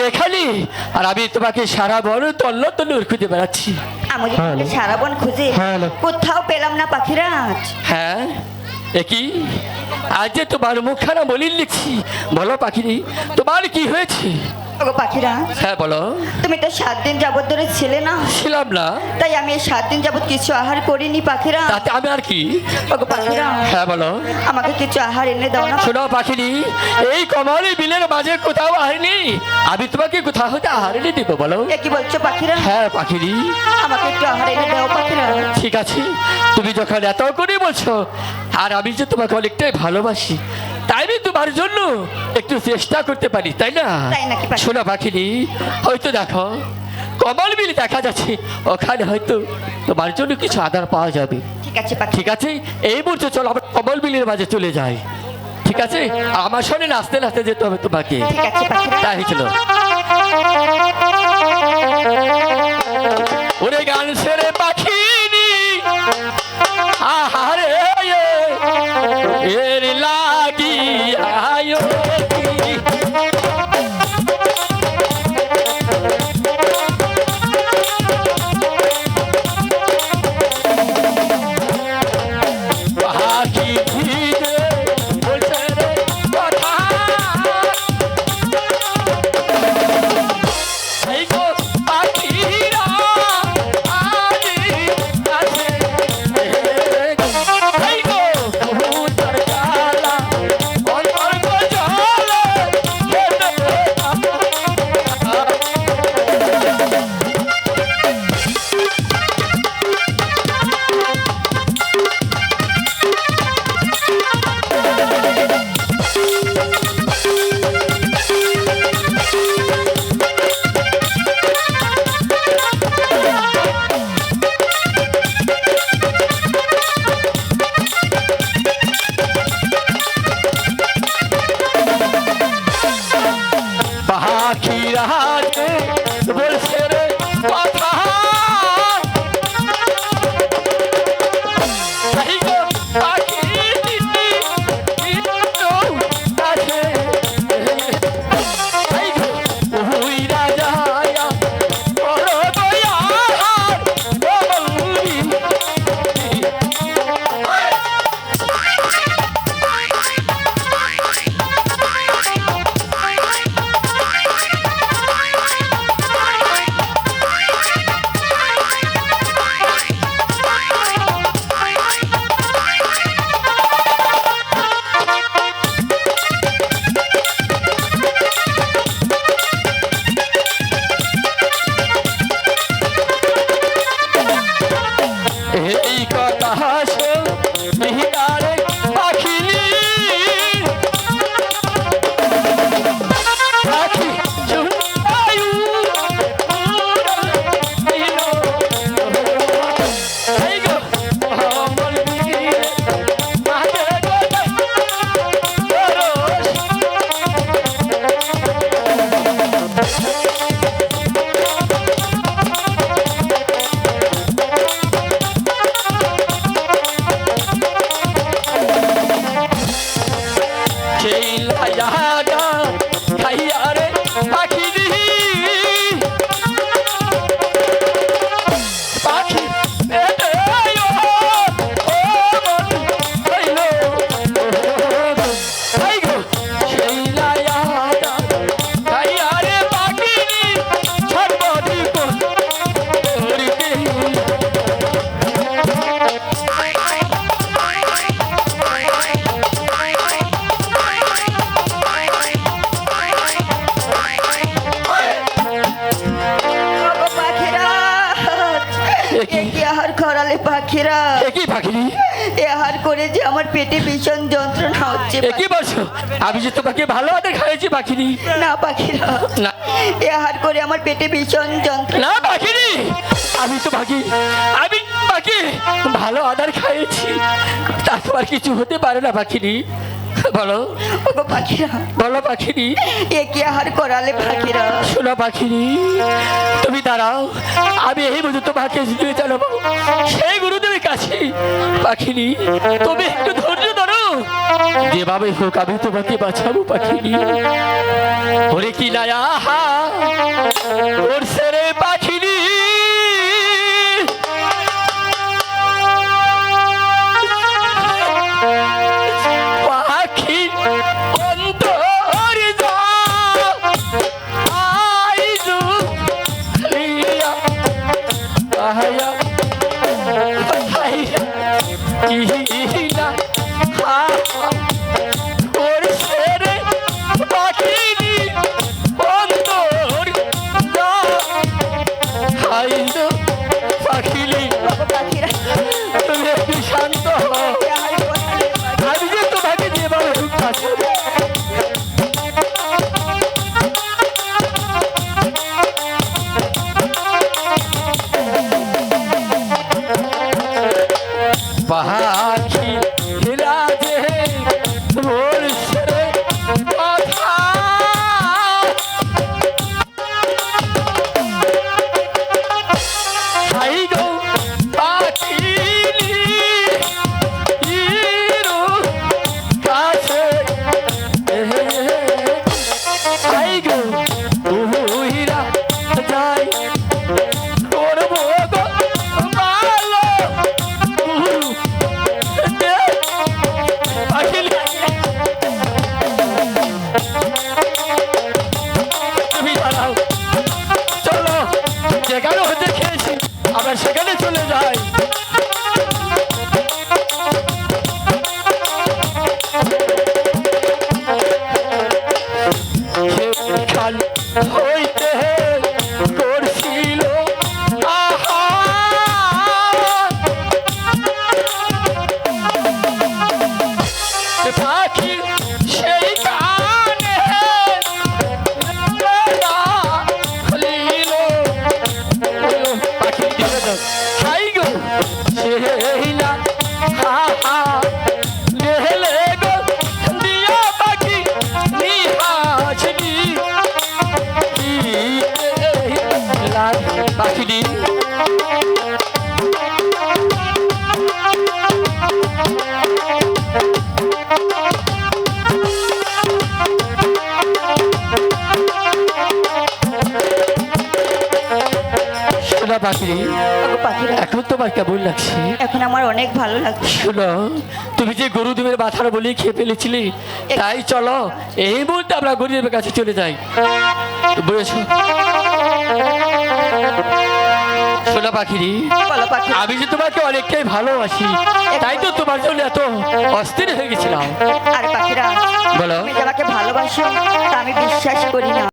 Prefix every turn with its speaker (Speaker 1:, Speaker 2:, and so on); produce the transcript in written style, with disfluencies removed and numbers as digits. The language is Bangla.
Speaker 1: এখানে, আর আমি তোমাকে সারা বন তন্ন তন্ন খুঁজে বেড়াচ্ছি।
Speaker 2: আমি তোমাকে সারা বন খুঁজে কোথাও পেলাম না পাখিরাজ।
Speaker 1: হ্যাঁ, একই আজ যে তোমার মুখখানা মলিন লিখছি। বলো পাখিরি, তোমার কি হয়েছে?
Speaker 2: ওগো পাখিরাজ,
Speaker 1: হ্যাঁ বলো।
Speaker 2: তুমি তো 7 দিন যাবত ধরে ছিলে না?
Speaker 1: ছিলাম না।
Speaker 2: তাই আমি এই 7 দিন যাবত কিছু আহার করিনি পাখিরাজ।
Speaker 1: তাতে আমি আর কি?
Speaker 2: ওগো পাখিরাজ,
Speaker 1: হ্যাঁ বলো।
Speaker 2: আমাকে কিছু আহার এনে দাও না।
Speaker 1: শোনো পাখিরি, এই কমলি বিলের মাঝে কোথাও আহারনি, আমি তোমাকে কোথাও হতে আহার এনে দিব। বলো।
Speaker 2: এ কি বলছো পাখিরাজ?
Speaker 1: হ্যাঁ পাখিরি।
Speaker 2: আমাকে একটু আহার এনে দাও পাখিরাজ।
Speaker 1: ঠিক আছে, তুমি যখন এত করে বলছো, আর আমি যে তোমাকে অনেকটাই ভালোবাসি, তাই আমি তোমার জন্য একটু চেষ্টা করতে পারি, তাই না?
Speaker 2: তাই নাকি পাখি?
Speaker 1: শোনো পাখিনি, হয়তো দেখো কমল বিল দেখা যাচ্ছে, ওখানে হয়তো তোমার জন্য কিছু আদার পাওয়া যাবে।
Speaker 2: ঠিক আছে পাখি।
Speaker 1: ঠিক আছে, এই মুহূর্তে চলো আমরা কমল বিলের মাঝে চলে যাই। ঠিক আছে, আমার সঙ্গে নাচতে নাচতে যেতে হবে তোমাকে।
Speaker 2: ঠিক আছে পাখিরাজ।
Speaker 1: তাই চলো। ওরে গান সেরে পাখিনি, আহারে এর লাগি আয়ো পাখি ভিড়ে বলছে রে কথা, এই গো পাখিরা আজি আছে, এই গো কবুতর কালা অন্তর গজলে খেতে পাখিরা যে বলছে রে কথা, এই গো পাখি দিদি কিন্তু আছে, এই গো উইরা যায় বড় দয়া বলবি। এই কথা শোন মিহিদারে পাখিলি, পাখি শুন আয়ু এই গো কমল বিলে মাঝে গোটা সেই লায়াডা খাইয়া রে পাখি দিহি, পাখি পেটে আয়ো ও মন হইলো, এই গো সেই লায়াডা খাইয়া রে পাখি সর্বদি করিতে।
Speaker 2: ওগো পাখিরাজ, এ কি আহার করালে পাখিরাজ?
Speaker 1: একই পাখিনি,
Speaker 2: এ আহার করে যে আমার পেটে ভীষণ যন্ত্রণা হচ্ছে।
Speaker 1: একই বলছো, আমি যে তোমাকে ভালো হাতে খাইয়েছি পাখিনি।
Speaker 2: না পাখিরাজ,
Speaker 1: না
Speaker 2: এ আহার করে আমার পেটে ভীষণ যন্ত্রণা।
Speaker 1: না পাখিনি, আমি তোমাকে ভালো আদার খাইয়েছি, তারপর আর কিছু হতে পারে না পাখিনি। বলো
Speaker 2: ওগো পাখিরা,
Speaker 1: বলো পাখিনি,
Speaker 2: এ কি আহার করালে পাখিরা?
Speaker 1: শোনো পাখিনি, তুমি দাঁড়াও, আমি এই বুঝে তোমাকে নিয়ে চালাবো সেই গুরুদেবের কাছে। পাখিনি, তুমি একটু ধৈর্য ধরো। যেভাবে হোক আমি তোমাকে বাঁচাবো পাখিনি। ওরে কি লায়া ওর সেরে পাখিনি, পাখি অন্তর যা আইজু লিয়া আয়া ওর সেরে পাখিনি অন্তর যা আইজু পাখিলি।
Speaker 2: পাখিরা
Speaker 1: তুমি একটু শান্ত হও, আমি যে তোমাকে যেভাবে হোক বাঁচাবো। পাখি রাজে বলছে কথা, হাই গো পাখি ইরো কাছে, হাই গো উহিরা যাই করবো গো ভালো। তুমি দাঁড়াও, চলো যেখানে হতে খেয়েছি আমরা সেখানে চলে যাই। সেখান হইতে করছিল আহা পাখি সেই কানে পাখি দিয়ে দাও, খাই গো সেই না হা হা লেহলে গো দিয়া পাখি নিহাসনি পাখি দি। শোনা পাখি,
Speaker 2: পাখিরা
Speaker 1: এখন তোমার কেমন লাগছে?
Speaker 2: এখন আমার অনেক ভালো লাগছে।
Speaker 1: শোনো, তুমি যে গরুদেবের মাথার বলি খেয়ে ফেলেছিলে, তাই চলো এই মুহূর্তে আমরা গরুদেবের কাছে চলে যাই, বুঝেছো? শোনো পাখিরি,
Speaker 2: বলো পাখি,
Speaker 1: আমি যে তোমাকে অনেকটাই ভালোবাসি, তাই তো তোমার জন্য এত অস্থির হয়ে গেছিলাম।
Speaker 2: আরে পাখিরা
Speaker 1: বলো।
Speaker 2: তুমি যে আমাকে ভালোবাসো তা আমি বিশ্বাস করি না।